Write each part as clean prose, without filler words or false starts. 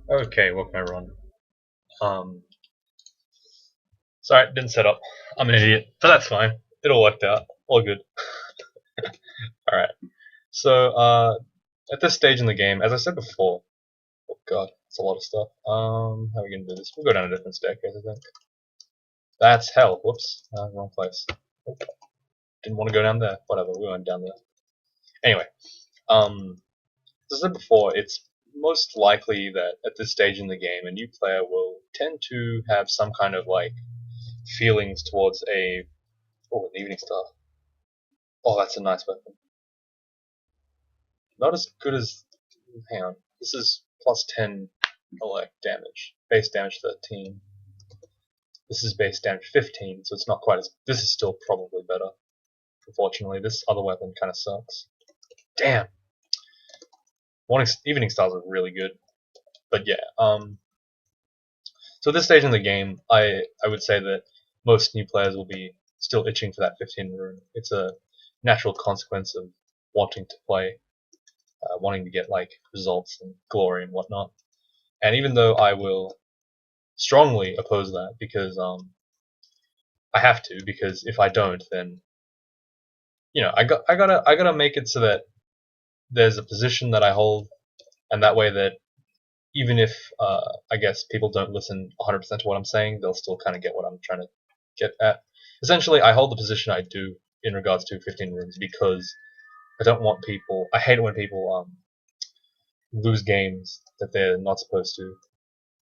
Okay, welcome everyone. Um, sorry, didn't set up. I'm an idiot, but that's fine. It all worked out. All good. All right. So, at this stage in the game, as I said before, oh god, it's a lot of stuff. How are we gonna do this? We'll go down a different staircase, I think. That's hell. Whoops, wrong place. Oh, didn't want to go down there. Whatever, we went down there. Anyway, as I said before, it's most likely that at this stage in the game, a new player will tend to have some kind of like feelings towards an evening star. Oh, that's a nice weapon. Not as good as. Hang on. This is plus 10 elect damage. Base damage 13. This is base damage 15, so it's not quite as. This is still probably better. Unfortunately, this other weapon kind of sucks. Damn! Evening stars are really good. But yeah, so at this stage in the game, I would say that most new players will be still itching for that 15 rune. It's a natural consequence of wanting to play, wanting to get like results and glory and whatnot. And even though I will strongly oppose that because I have to, because if I don't, then I gotta make it so that there's a position that I hold, and that way that even if I guess people don't listen 100% to what I'm saying, they'll still kind of get what I'm trying to get at. Essentially, I hold the position I do in regards to 15 runes because I don't want people. I hate it when people lose games that they're not supposed to,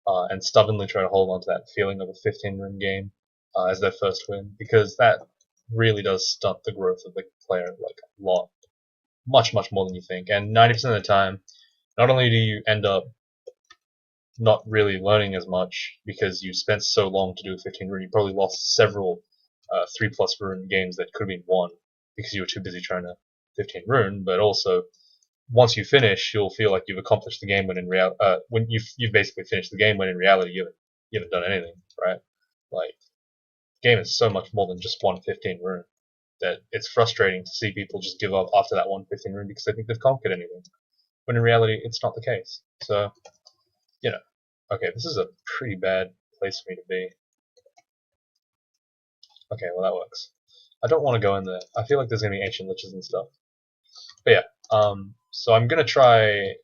and stubbornly try to hold on to that feeling of a 15 rune game as their first win, because that really does stunt the growth of the player like a lot, much more than you think. And 90% of the time, not only do you end up not really learning as much because you spent so long to do a 15 rune, you probably lost several 3+ rune games that could have been won because you were too busy trying to 15 rune. But also, once you finish, you'll feel like you've accomplished the game when you've basically finished the game, when in reality you haven't done anything, right? Like, the game is so much more than just one 15 rune that it's frustrating to see people just give up after that one 15 rune because they think they've conquered anything, when in reality it's not the case. So, you know, okay, this is a pretty bad place for me to be. Okay, well that works. I don't want to go in there. I feel like there's gonna be ancient liches and stuff. But yeah, so I'm gonna try.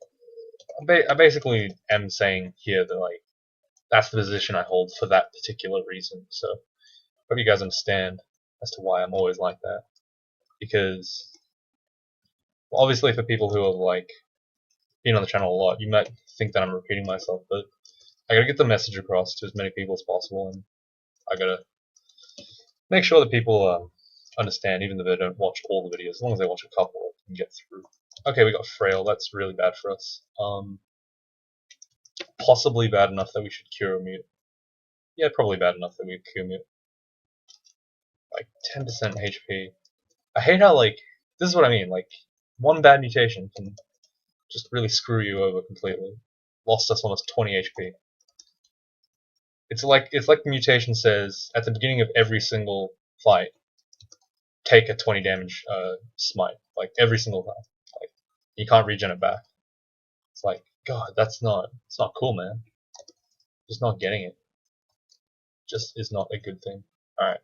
I basically am saying here that like that's the position I hold for that particular reason. So hope you guys understand as to why I'm always like that. Because well, obviously for people who have like been on the channel a lot, you might think that I'm repeating myself, but I gotta get the message across to as many people as possible, and I gotta make sure that people understand, even though they don't watch all the videos. As long as they watch a couple, they can get through. Okay, we got frail. That's really bad for us. Possibly bad enough that we should cure mute. Yeah, probably bad enough that we cure mute. Like 10% HP. I hate how like this is what I mean. Like one bad mutation can just really screw you over completely. Lost us almost 20 HP. It's like the mutation says at the beginning of every single fight, take a 20 damage smite, like every single time. Like you can't regen it back. It's like God, it's not cool, man. Just not getting it. Just is not a good thing. All right,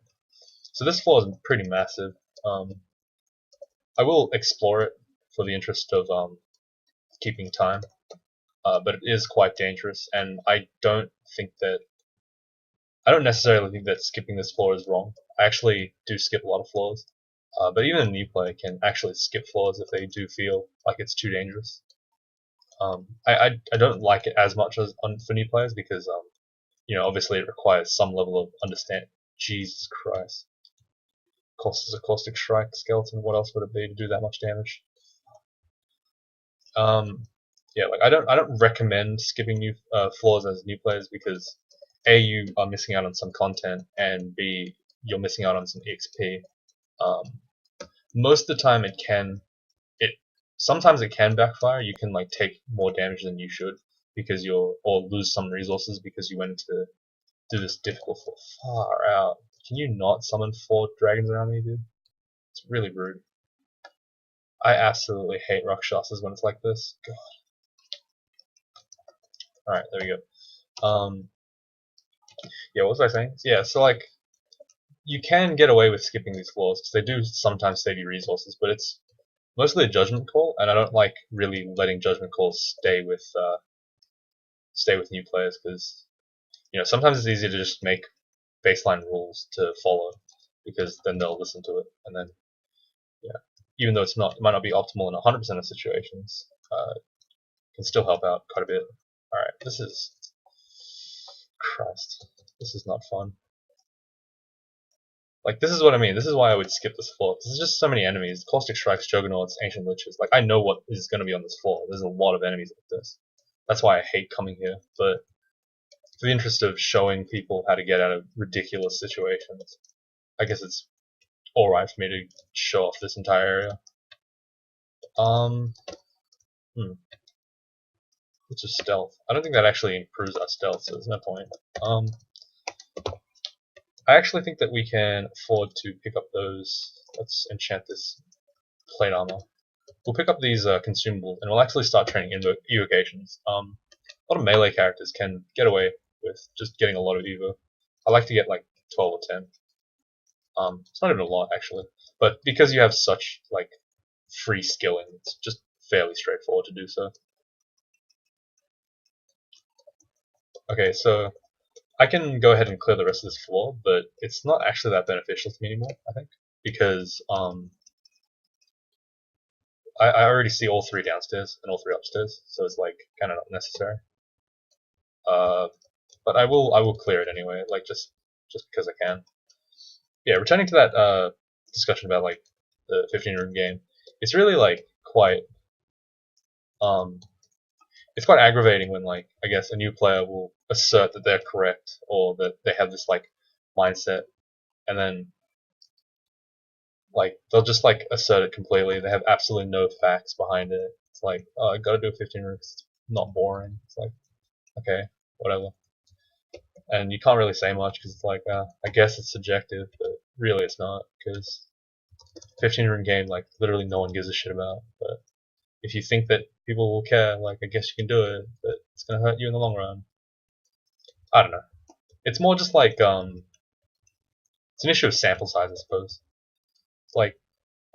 so this floor is pretty massive. I will explore it for the interest of keeping time, but it is quite dangerous, and I don't necessarily think that skipping this floor is wrong. I actually do skip a lot of floors, but even a new player can actually skip floors if they do feel like it's too dangerous. I don't like it as much as for new players because obviously it requires some level of understanding. Jesus Christ! Costs a caustic strike skeleton. What else would it be to do that much damage? Um, yeah, like I don't recommend skipping new floors as new players because A, you are missing out on some content, and B, you're missing out on some EXP. Um, most of the time it sometimes it can backfire. You can like take more damage than you should because or lose some resources because you went to do this difficult floor. Far out. Can you not summon 4 dragons around me, dude? It's really rude. I absolutely hate Rakshasas when it's like this. God. Alright, there we go. Yeah, what was I saying? Yeah, so like, you can get away with skipping these floors, because they do sometimes save you resources, but it's mostly a judgment call, and I don't like really letting judgment calls stay with new players, because sometimes it's easier to just make baseline rules to follow, because then they'll listen to it, and then yeah, even though it might not be optimal in 100% of situations, can still help out quite a bit. All right, Christ, this is not fun. Like, this is what I mean. This is why I would skip this floor. This is just so many enemies. Caustic Strikes, Juggernauts, Ancient Liches. Like, I know what is going to be on this floor. There's a lot of enemies like this. That's why I hate coming here. But for the interest of showing people how to get out of ridiculous situations, I guess it's alright for me to show off this entire area. It's just stealth. I don't think that actually improves our stealth, so there's no point. I actually think that we can afford to pick up those. Let's enchant this plate armor. We'll pick up these consumables, and we'll actually start training evocations. A lot of melee characters can get away with just getting a lot of evo. I like to get like 12 or 10. It's not even a lot actually, but because you have such like free skilling, it's just fairly straightforward to do so. Okay, so I can go ahead and clear the rest of this floor, but it's not actually that beneficial to me anymore, I think, because I already see all three downstairs and all three upstairs, so it's like kind of not necessary. But I will clear it anyway, like just because I can. Yeah, returning to that discussion about like the 15-room game, it's really like quite it's quite aggravating when like I guess a new player will assert that they're correct or that they have this like mindset, and then like they'll just like assert it completely. They have absolutely no facts behind it. It's like, oh, I gotta do a 15 room. It's not boring. It's like, okay, whatever. And you can't really say much because it's like, I guess it's subjective, but really it's not, because 15 room game, like literally no one gives a shit about. But if you think that people will care, like I guess you can do it, but it's gonna hurt you in the long run. I don't know. It's more just like it's an issue of sample size, I suppose. It's like,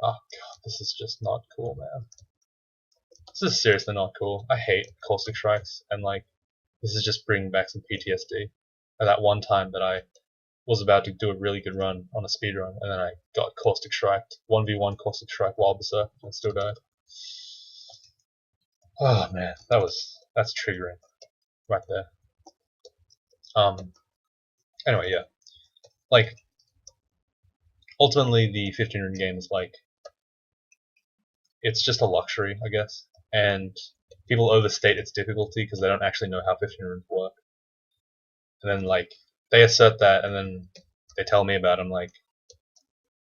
oh god, this is just not cool, man. This is seriously not cool. I hate caustic strikes, and like this is just bringing back some PTSD. At that one time that I was about to do a really good run on a speed run, and then I got caustic striked, 1v1 caustic strike wild berserk, and still died. Oh man, that's triggering right there. Anyway, yeah, like ultimately the 15 rune game is like it's just a luxury, I guess, and people overstate its difficulty because they don't actually know how 15 runes work. And then like they assert that, and then they tell me about it. I'm like,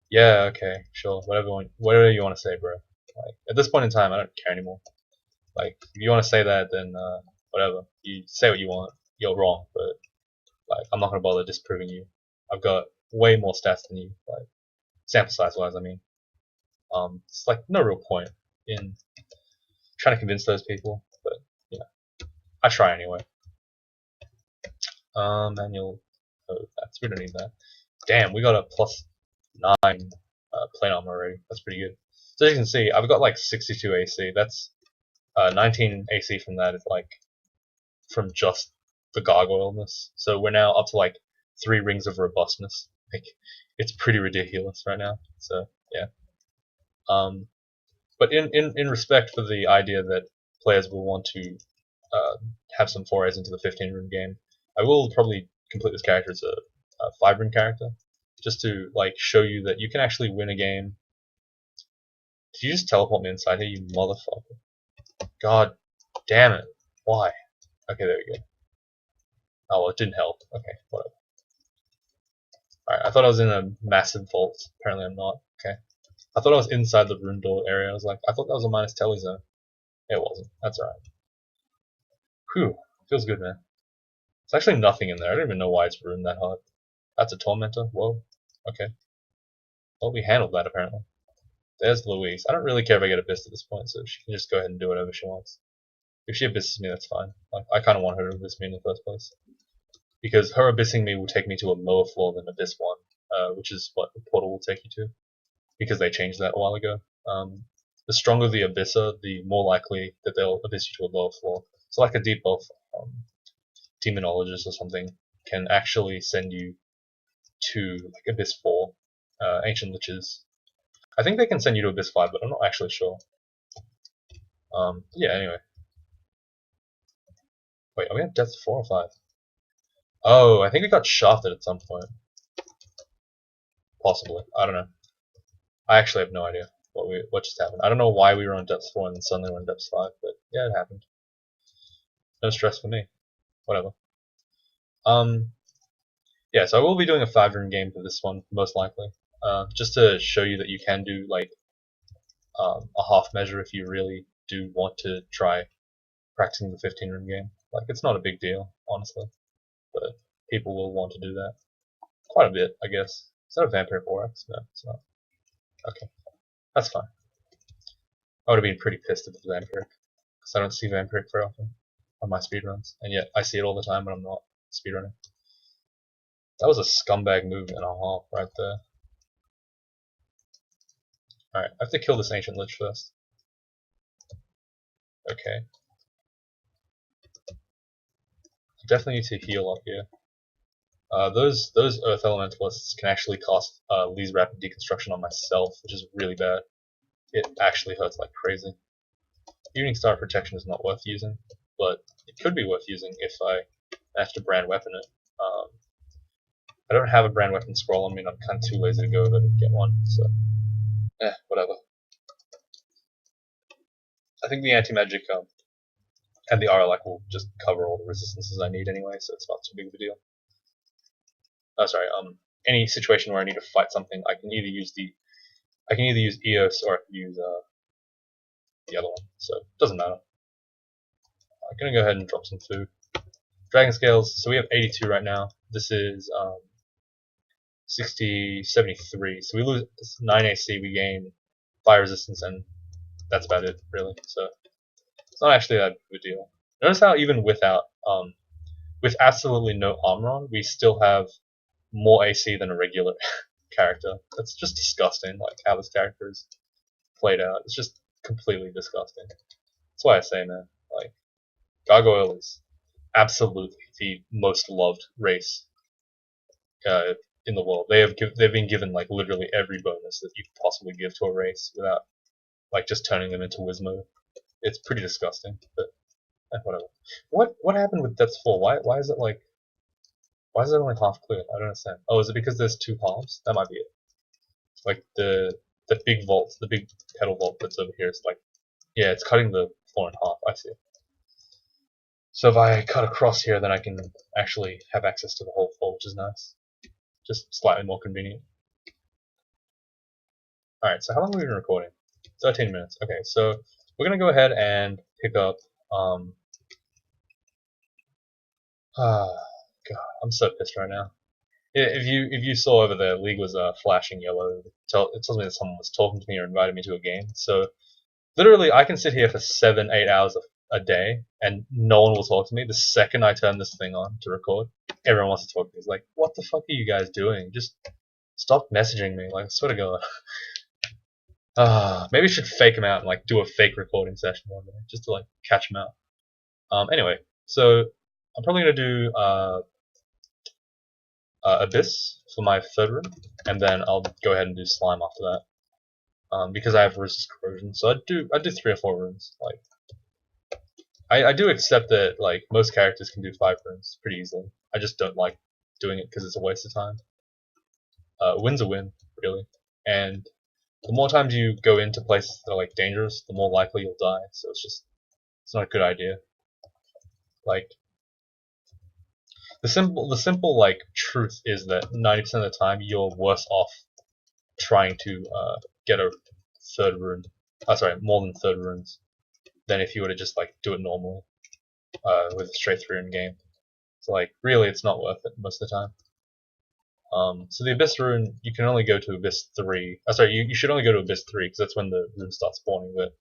yeah, okay, sure, whatever you want to say, bro. Like at this point in time, I don't care anymore. Like if you want to say that, then whatever. You say what you want. You're wrong, but like I'm not gonna bother disproving you. I've got way more stats than you, like sample size wise. I mean, it's like no real point in trying to convince those people, but you know, I try anyway. Manual. Oh, we don't need that. Damn, we got a +9 plate armor already. That's pretty good. So as you can see, I've got like 62 AC. That's 19 AC from that is like from just the gargoyleness. So we're now up to like 3 rings of robustness. Like it's pretty ridiculous right now. So yeah. But in respect for the idea that players will want to have some forays into the 15 rune game, I will probably complete this character as a 5 rune character, just to like show you that you can actually win a game. Did you just teleport me inside here, you motherfucker? God damn it! Why? Okay, there we go. Oh well, it didn't help. Okay, whatever. Alright, I thought I was in a massive vault. Apparently I'm not. Okay. I thought I was inside the rune door area. I was like, I thought that was a minus telly zone. It wasn't. That's alright. Whew. Feels good, man. There's actually nothing in there. I don't even know why it's ruined that hard. That's a tormentor. Whoa. Okay. Well, we handled that apparently. There's Louise. I don't really care if I get a bist at this point, so she can just go ahead and do whatever she wants. If she abysses me, that's fine. Like, I kind of want her to abyss me in the first place. Because her abyssing me will take me to a lower floor than Abyss 1, which is what the portal will take you to. Because they changed that a while ago. The stronger the abysser, the more likely that they'll abyss you to a lower floor. So like a deep elf demonologist or something can actually send you to like Abyss 4, Ancient Liches. I think they can send you to Abyss 5, but I'm not actually sure. Yeah, anyway. Wait, are we at Depth 4 or 5? Oh, I think we got shafted at some point. Possibly. I don't know. I actually have no idea what just happened. I don't know why we were on Depth 4 and then suddenly we're on Depth 5, but yeah, it happened. No stress for me. Whatever. Yeah, so I will be doing a 5-rune game for this one, most likely. Just to show you that you can do like a half measure if you really do want to try practicing the 15-rune game. Like, it's not a big deal, honestly, but people will want to do that. Quite a bit, I guess. Is that a Vampire 4X? No, it's not. Okay, that's fine. I would have been pretty pissed if it was Vampiric, because I don't see Vampiric very often on my speedruns, and yet I see it all the time when I'm not speedrunning. That was a scumbag move and a half right there. Alright, I have to kill this Ancient Lich first. Okay. Definitely need to heal up here. Those Earth Elementalists can actually cast Lee's Rapid Deconstruction on myself, which is really bad. It actually hurts like crazy. Evening Star Protection is not worth using, but it could be worth using if I have to brand weapon it. I don't have a brand weapon scroll on me, and I'm kind of too lazy to go over and get one, so whatever. I think the anti-magic and the Aralak will just cover all the resistances I need anyway, so it's not too big of a deal. Oh, sorry. Any situation where I need to fight something, I can either use Eos or I can use the other one. So it doesn't matter. I'm gonna go ahead and drop some food. Dragon scales. So we have 82 right now. This is 60, 73. So we lose 9 AC. We gain fire resistance, and that's about it, really. So it's not actually that big a deal. Notice how even without with absolutely no armor on, we still have more AC than a regular character. That's just disgusting, like how this character is played out. It's just completely disgusting. That's why I say, man, like, GrGl is absolutely the most loved race in the world. They've been given like literally every bonus that you could possibly give to a race without like just turning them into Wizmo. It's pretty disgusting, but whatever. What happened with Depth 4? Why is it like why is it only half clear? I don't understand. Oh, is it because there's two halves? That might be it. Like the big vault, the big pedal vault that's over here is like, yeah, it's cutting the floor in half. I see. So if I cut across here, then I can actually have access to the whole floor, which is nice. Just slightly more convenient. Alright, so how long have we been recording? 13 minutes. Okay, so we're gonna go ahead and pick up God, I'm so pissed right now. If you saw over there, League was flashing yellow. It tells me that someone was talking to me or invited me to a game. So literally, I can sit here for 7-8 hours a day, and no one will talk to me. The second I turn this thing on to record, everyone wants to talk to me. It's like, what the fuck are you guys doing? Just stop messaging me. Like, I swear to God. Maybe I should fake them out and like do a fake recording session one day, just to like catch them out. Anyway, so I'm probably gonna do Abyss for my 3rd rune, and then I'll go ahead and do Slime after that. Because I have resist corrosion, so I do 3 or 4 runes. Like, I do accept that like most characters can do 5 runes pretty easily. I just don't like doing it because it's a waste of time. Win's a win, really, and the more times you go into places that are like dangerous, the more likely you'll die. So it's not a good idea. Like, the simple like truth is that 90% of the time you're worse off trying to get a 3rd rune. Sorry, more than 3rd runes than if you were to just like do it normally with a straight 3-rune game. So like really, it's not worth it most of the time. So the Abyss rune, you can only go to Abyss 3. Sorry, you should only go to Abyss 3 because that's when the rune starts spawning. But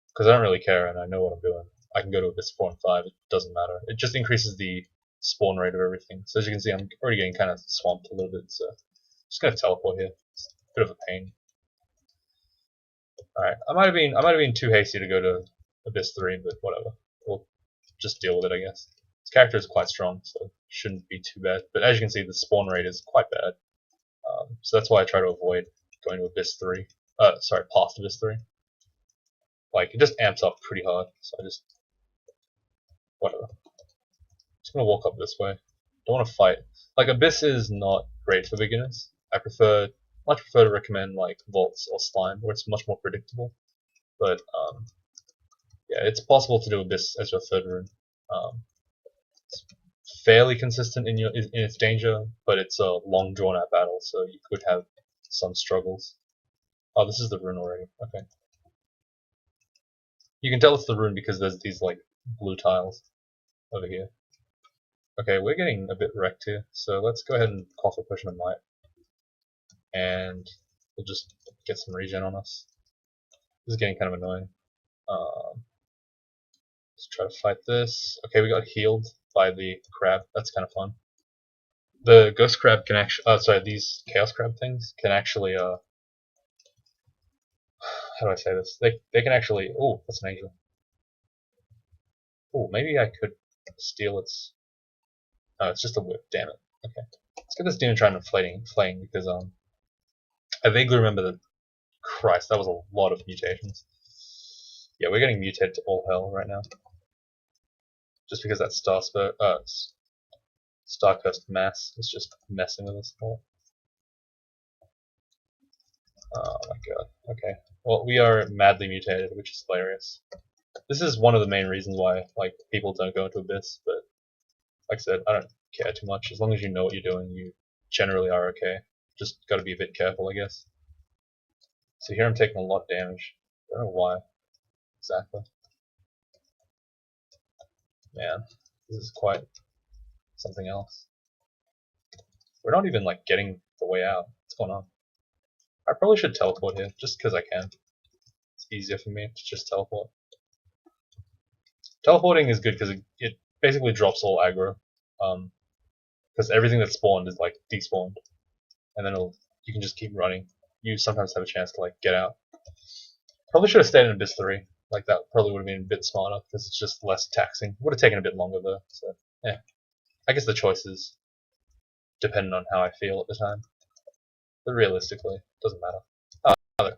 because I don't really care and I know what I'm doing, I can go to Abyss 4 and 5, it doesn't matter. It just increases the spawn rate of everything. So as you can see, I'm already getting kind of swamped a little bit, so just gonna teleport here. It's a bit of a pain. Alright, I might have been too hasty to go to Abyss 3, but whatever. We'll just deal with it, I guess. His character is quite strong, so shouldn't be too bad. But as you can see, the spawn rate is quite bad. So that's why I try to avoid going to Abyss 3. Sorry, past Abyss 3. Like, it just amps up pretty hard, so I just... whatever. Just gonna walk up this way. Don't want to fight. Like, Abyss is not great for beginners. I much prefer to recommend, like, Vaults or Slime, where it's much more predictable. But, yeah, it's possible to do Abyss as your third rune. It's fairly consistent in its danger, but it's a long drawn out battle, so you could have some struggles. Oh, this is the rune already. Okay. You can tell it's the rune because there's these like blue tiles over here. Okay, we're getting a bit wrecked here, so let's go ahead and call for Potion of Might. And we'll just get some regen on us. This is getting kind of annoying. Let's try to fight this. Okay, we got healed by the crab. That's kind of fun. The ghost crab can actually, sorry, these chaos crab things can actually, how do I say this? They can actually, oh, that's an angel. Oh, maybe I could steal its, no, it's just a whip, damn it. Okay, let's get this demon trying to flaying because, I vaguely remember that, Christ, that was a lot of mutations. Yeah, we're getting mutated to all hell right now. Just because that Starcursed mass is just messing with us all. Oh my god. Okay. Well, we are madly mutated, which is hilarious. This is one of the main reasons why like people don't go into Abyss, but like I said, I don't care too much. As long as you know what you're doing, you generally are okay. Just gotta be a bit careful, I guess. So here I'm taking a lot of damage. I don't know why. Exactly. Man, this is quite something else. We're not even like getting the way out. What's going on? I probably should teleport here, just because I can. It's easier for me to just teleport. Teleporting is good because it basically drops all aggro. Because everything that's spawned is like despawned. And then you can just keep running. You sometimes have a chance to like get out. Probably should have stayed in Abyss 3. Like that probably would have been a bit smarter because it's just less taxing. Would have taken a bit longer though. So yeah, I guess the choice is dependent on how I feel at the time. But realistically, it doesn't matter. Oh,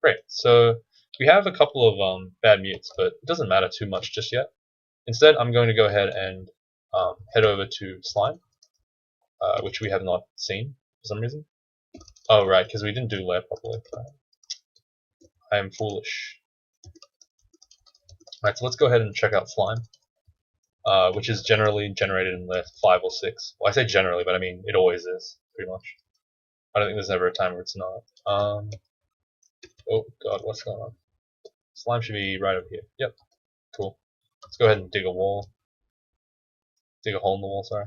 great. So we have a couple of bad mutes, but it doesn't matter too much just yet. Instead, I'm going to go ahead and head over to Slime, which we have not seen for some reason. Oh, right, because we didn't do lair properly. I am foolish. Alright, so let's go ahead and check out Slime, which is generally generated in lair 5 or 6. Well, I say generally, but I mean, it always is, pretty much. I don't think there's ever a time where it's not. Oh god, what's going on? Slime should be right over here. Yep, cool. Let's go ahead and dig a wall. Dig a hole in the wall, sorry.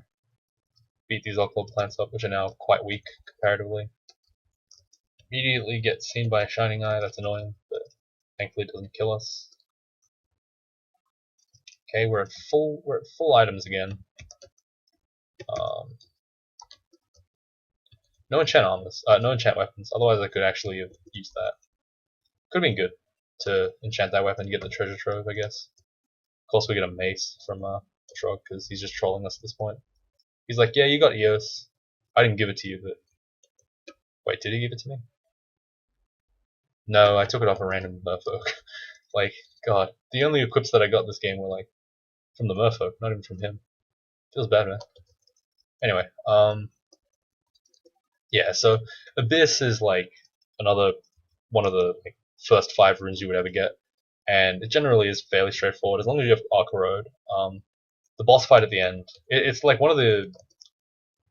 Beat these Alclub plants up, which are now quite weak, comparatively. Immediately get seen by a shining eye, that's annoying, but thankfully it doesn't kill us. Okay, we're at full items again. No enchant armors, no enchant weapons, otherwise I could actually have used that. Could have been good to enchant that weapon and get the treasure trove, I guess. Of course we get a mace from Shrug, because he's just trolling us at this point. He's like, yeah, you got EOS. I didn't give it to you, but... Wait, did he give it to me? No, I took it off a random merfolk. Like, god, the only equips that I got this game were like from the merfolk, not even from him. Feels bad, man. Anyway, yeah, so Abyss is like another one of the like, first 5 runes you would ever get, and it generally is fairly straightforward as long as you have Arc Road. The boss fight at the end, it's like one of the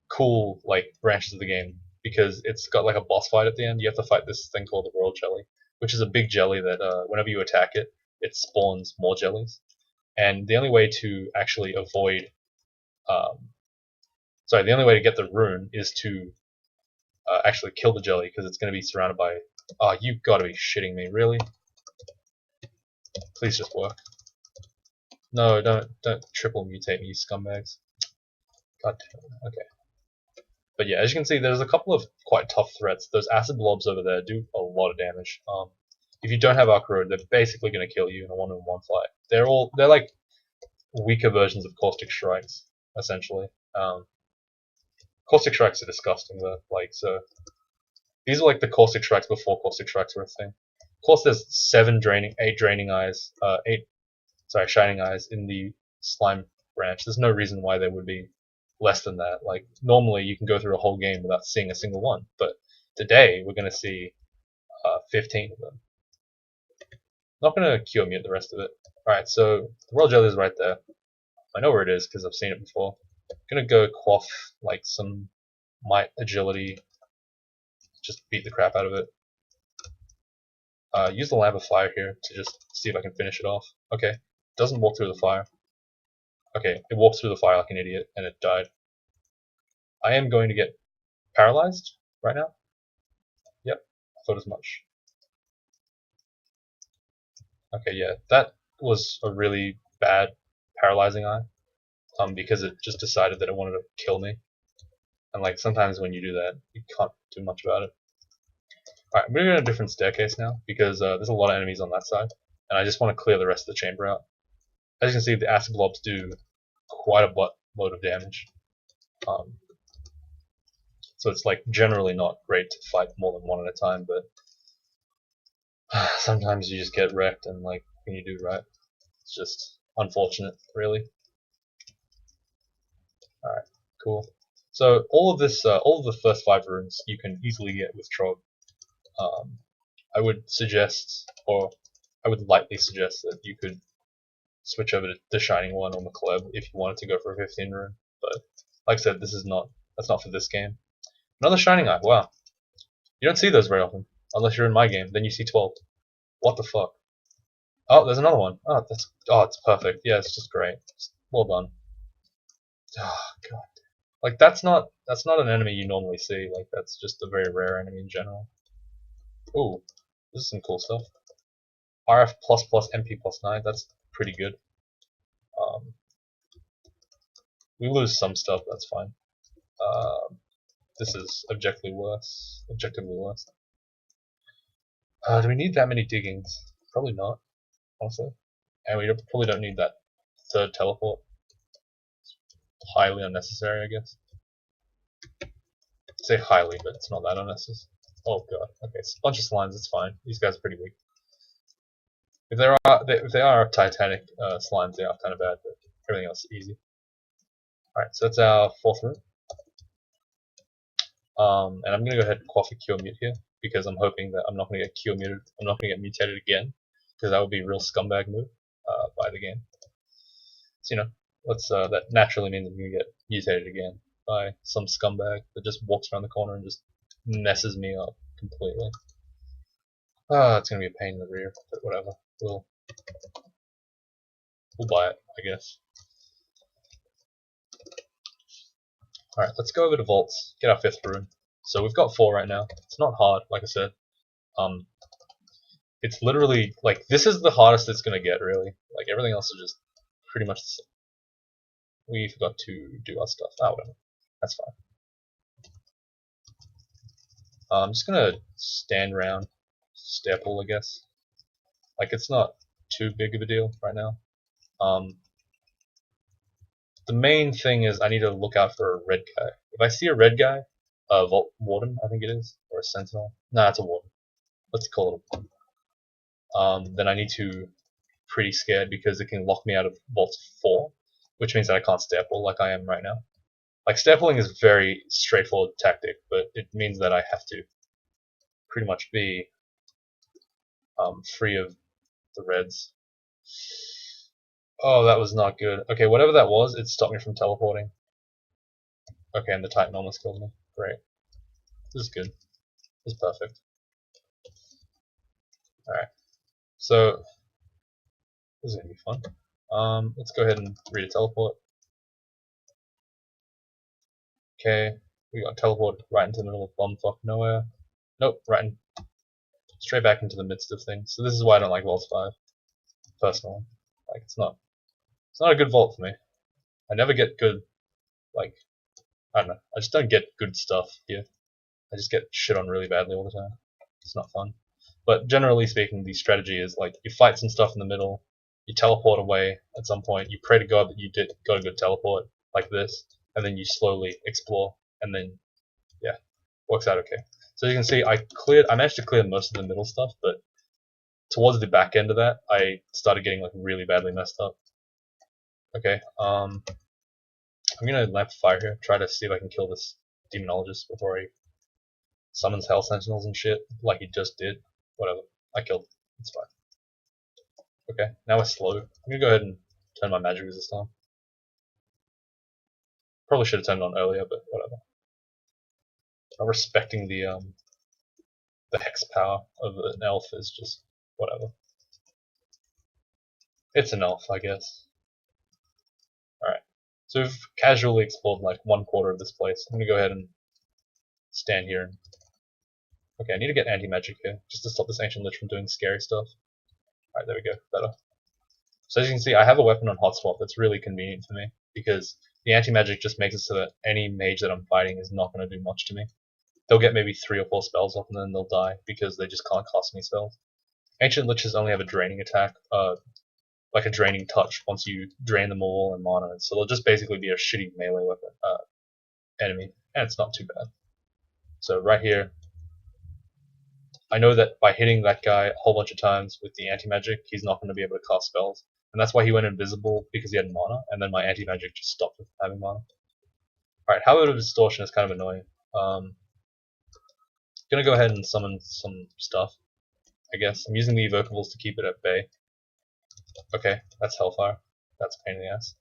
cool like branches of the game because it's got like a boss fight at the end. You have to fight this thing called the Royal Jelly, which is a big jelly that whenever you attack it, it spawns more jellies. And the only way to actually avoid, the only way to get the rune is to actually kill the jelly because it's going to be surrounded by. Oh, you've got to be shitting me, really? Please just work. No, don't triple mutate me, you scumbags. God damn it. Okay. But yeah, as you can see, there's a couple of quite tough threats. Those acid blobs over there do a lot of damage. If you don't have Arc Road, they're basically going to kill you in a one-on-one fight. They're like weaker versions of Caustic Strikes, essentially. Caustic Strikes are disgusting though. Like, so these are like the Caustic Strikes before Caustic Strikes were a thing. Of course, there's 8 draining eyes, 8 shining eyes in the slime branch. There's no reason why there would be less than that. Like normally, you can go through a whole game without seeing a single one, but today we're going to see 15 of them. Not going to cure mute the rest of it. Alright, so the royal jelly is right there. I know where it is because I've seen it before. I'm going to go quaff like some might agility, just beat the crap out of it. Use the lamp of fire here to just see if I can finish it off. Okay, doesn't walk through the fire. Okay, it walked through the fire like an idiot and it died. I am going to get paralyzed right now. Yep, I thought as much. Okay, yeah, that was a really bad paralyzing eye. Because it just decided that it wanted to kill me. And like sometimes when you do that, you can't do much about it. Alright, I'm gonna go to a different staircase now because there's a lot of enemies on that side, and I just want to clear the rest of the chamber out. As you can see, the acid blobs do quite a buttload of damage. So it's like generally not great to fight more than one at a time, but sometimes you just get wrecked, and like when you do, right, it's just unfortunate, really. Alright, cool. So all of this, all of the first 5 runes you can easily get with Trog. I would suggest, or I would lightly suggest that you could switch over to the Shining One or McCleb if you wanted to go for a 15 rune. But like I said, that's not for this game. Another Shining Eye, wow. You don't see those very often, unless you're in my game, then you see 12. What the fuck? Oh, there's another one. Oh, it's perfect. Yeah, it's just great. Well done. Oh, God. Like that's not an enemy you normally see. Like that's just a very rare enemy in general. Ooh, this is some cool stuff. RF plus MP plus 9. That's pretty good. We lose some stuff. That's fine. This is objectively worse. Do we need that many diggings? Probably not, honestly. And we probably don't need that third teleport. It's highly unnecessary, I guess. I'd say highly, but it's not that unnecessary. Oh god. Okay, it's a bunch of slimes. It's fine. These guys are pretty weak. If they are Titanic slimes, they are kind of bad, but everything else is easy. Alright, so that's our 4th room. And I'm going to go ahead and quaff a cure mute here, because I'm hoping that I'm not going to get cure muted. I'm not going to get mutated again, because that would be a real scumbag move by the game. So, you know, that naturally means I'm going to get mutated again by some scumbag that just walks around the corner and just messes me up completely. It's going to be a pain in the rear, but whatever. We'll buy it, I guess. Alright, let's go over to vaults, get our 5th rune. So we've got 4 right now. It's not hard, like I said. It's literally, like, this is the hardest it's gonna get, really. Like, everything else is just pretty much the same. We forgot to do our stuff. Whatever. That's fine. I'm just gonna stand around, stare pull, I guess. Like, it's not too big of a deal right now. The main thing is I need to look out for a red guy. If I see a red guy, a Vault Warden, I think it is, or a Sentinel. Nah, it's a Warden. Let's call it a Warden. Then I need to pretty scared because it can lock me out of Vault 4, which means that I can't stare pull like I am right now. Like, stare pulling is a very straightforward tactic, but it means that I have to pretty much be free of the reds. Oh, that was not good. Okay, whatever that was, it stopped me from teleporting. Okay, and the Titan almost killed me. Great. This is good. This is perfect. Alright. So, this is going to be fun. Let's go ahead and read a teleport. Okay, we got teleported right into the middle of bumfuck nowhere. Nope, straight back into the midst of things. So this is why I don't like Vault 5, personally. Like, it's not It's not a good vault for me. I never get good, like, I don't know. I just don't get good stuff here. I just get shit on really badly all the time. It's not fun. But generally speaking, the strategy is like you fight some stuff in the middle, you teleport away at some point, you pray to God that you got a good teleport like this, and then you slowly explore, and then yeah, works out okay. So you can see I managed to clear most of the middle stuff, but towards the back end of that, I started getting like really badly messed up. Okay, I'm gonna lamp fire here, try to see if I can kill this demonologist before he summons hell sentinels and shit, like he just did. Whatever, I killed him. It's fine. Okay, now we're slow. I'm gonna go ahead and turn my magic resist on. Probably should have turned it on earlier, but whatever. Not respecting the hex power of an elf is just whatever. It's an elf, I guess. Alright. So we've casually explored like 1/4 of this place. I'm gonna go ahead and stand here and okay, I need to get anti-magic here, just to stop this ancient lich from doing scary stuff. Alright, there we go, better. So as you can see, I have a weapon on hotspot that's really convenient for me, because the anti-magic just makes it so that any mage that I'm fighting is not going to do much to me. They'll get maybe 3 or 4 spells off and then they'll die, because they just can't cast any spells. Ancient liches only have a draining attack, like a draining touch once you drain them all and mana, so they'll just basically be a shitty melee weapon enemy, and it's not too bad. So right here, I know that by hitting that guy a whole bunch of times with the anti-magic, he's not going to be able to cast spells. And that's why he went invisible, because he had mana, and then my anti-magic just stopped with having mana. Alright, Habit of Distortion is kind of annoying. Gonna go ahead and summon some stuff, I guess. I'm using the evocables to keep it at bay. Okay, that's Hellfire. That's a pain in the ass.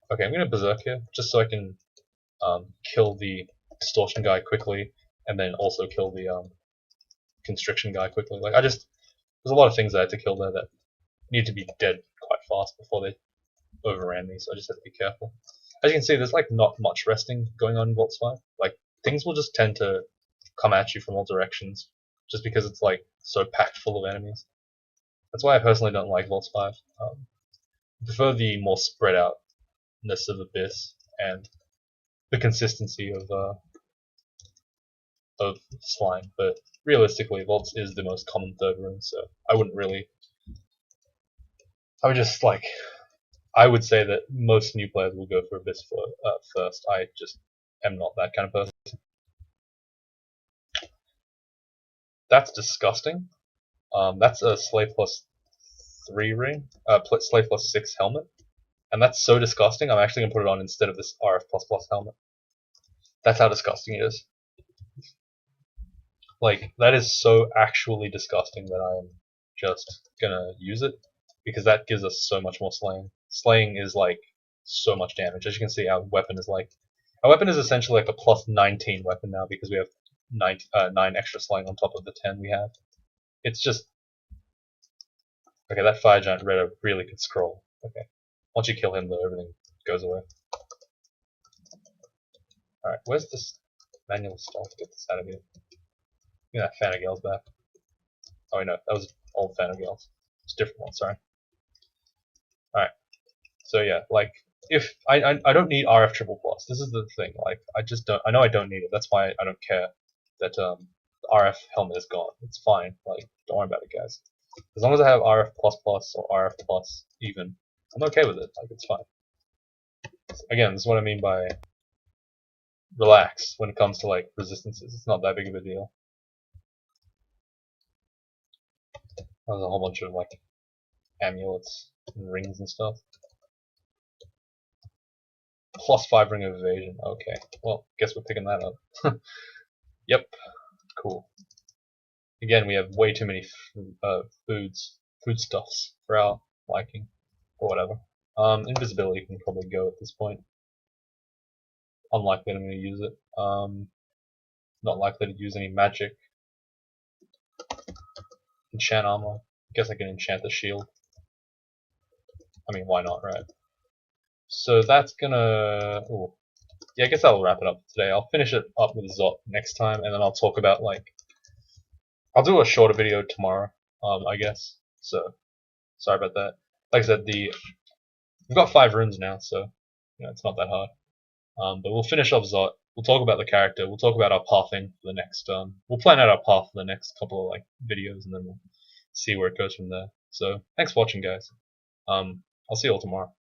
Okay, I'm gonna Berserk here, just so I can kill the Distortion guy quickly, and then also kill the Constriction guy quickly. Like, there's a lot of things I had to kill there that need to be dead quite fast before they overran me, so I just have to be careful. As you can see, there's like not much resting going on in Vaults 5. Like, things will just tend to come at you from all directions, just because it's like so packed full of enemies. That's why I personally don't like Vaults 5. I prefer the more spread outness of Abyss and the consistency of slime, but realistically, Vaults is the most common third room, so I would say that most new players will go for Abyss first. I just am not that kind of person. That's disgusting. That's a Slave plus 3 ring, Slave plus 6 helmet, and that's so disgusting. I'm actually gonna put it on instead of this RF helmet. That's how disgusting it is. Like, that is so actually disgusting that I am just gonna use it, because that gives us so much more slaying. Slaying is like so much damage. As you can see, our weapon is essentially like a plus 19 weapon now, because we have 9 extra slaying on top of the 10 we have. It's just okay. That fire giant red really could scroll. Okay, once you kill him, though, everything goes away. All right, where's this manual stuff? Get this out of here. Yeah, Fanagale's back. Oh, wait, no, that was old Fanagale's. It's a different one, sorry. Alright. So yeah, like, if I don't need RF triple plus. This is the thing, like, I know I don't need it. That's why I don't care that the RF helmet is gone. It's fine. Like, don't worry about it, guys. As long as I have RF plus plus or RF plus even, I'm okay with it. Like, it's fine. Again, this is what I mean by relax when it comes to like resistances. It's not that big of a deal. There's a whole bunch of like amulets and rings and stuff. Plus 5 ring of evasion. Okay, well, guess we're picking that up. Yep, cool. Again, we have way too many foodstuffs for our liking, or whatever. Invisibility can probably go at this point. Unlikely I'm going to use it. Not likely to use any magic. Enchant armor. Guess I can enchant the shield. I mean, why not, right? So that's gonna... Ooh. Yeah, I guess that'll wrap it up today. I'll finish it up with Zot next time, and then I'll talk about, like... I'll do a shorter video tomorrow, I guess. So, sorry about that. like I said, we've got 5 runes now, so it's not that hard. But we'll finish off Zot. We'll talk about the character. We'll talk about our pathing for the next. We'll plan out our path for the next couple of videos, and then we'll see where it goes from there. So thanks for watching, guys. I'll see you all tomorrow.